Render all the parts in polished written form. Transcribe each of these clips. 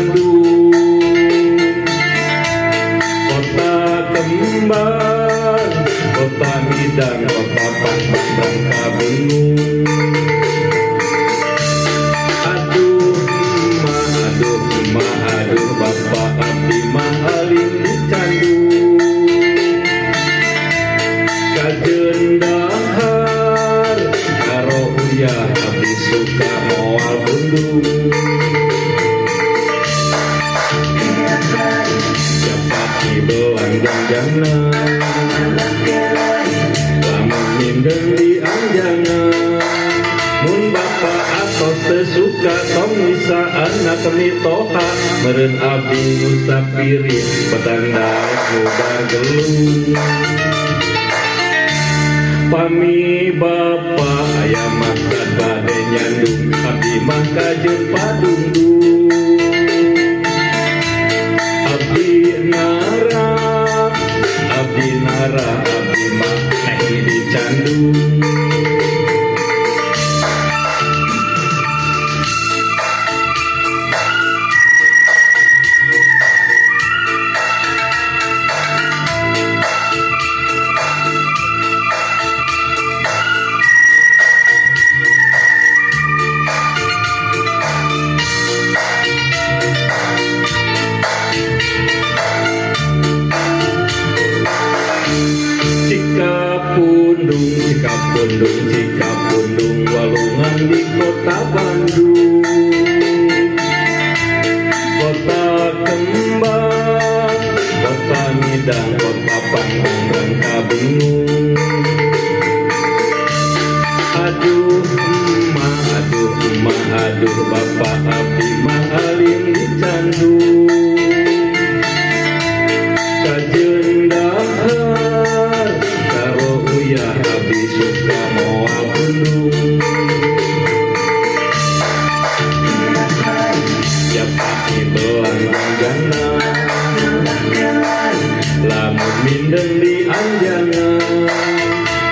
Bandung, kota kembang, kota Midang, kota Pangpang Bangka Belitung. Aduh emak, aduh bapak abdi mah alim di candu. Kajeun dahar karo uyah abdi suka moal bundung. Japati belanjang jana, lamun mindeng di anjangan. Mun bapak atos teu suka tong misa anak mitoha, meureun abdi musafiri petandai muda gelung. Pami bapak aya maksud bade nyandung, abdi mah kajeun padungdung. Abdi nara, abdi mah neh di candung. Cikapundung, walungan di kota Bandung, kota kembang, kota Midang, kota Pangpang Bangka Belitung. Aduh emak, aduh bapak abdi mah alim di candu. Kajeun dahar karo uyah abdi suka moal bundung. Japati belanjang jana, lamun mindeng di anjangan.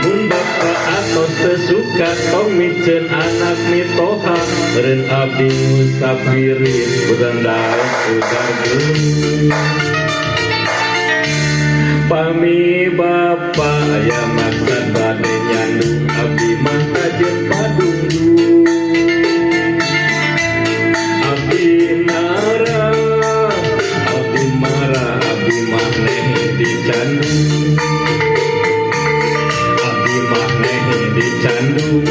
Mun bapak atos teu suka tong miceun anak mitoha, meureun abdi musafiri petandai muda gelung. Pami bapak aya maksud bade nyandung, abdi mah kajeun padungdung. Abdi nara, abdi marah, abdi mah neh di candung. Abdi mah neh di candung.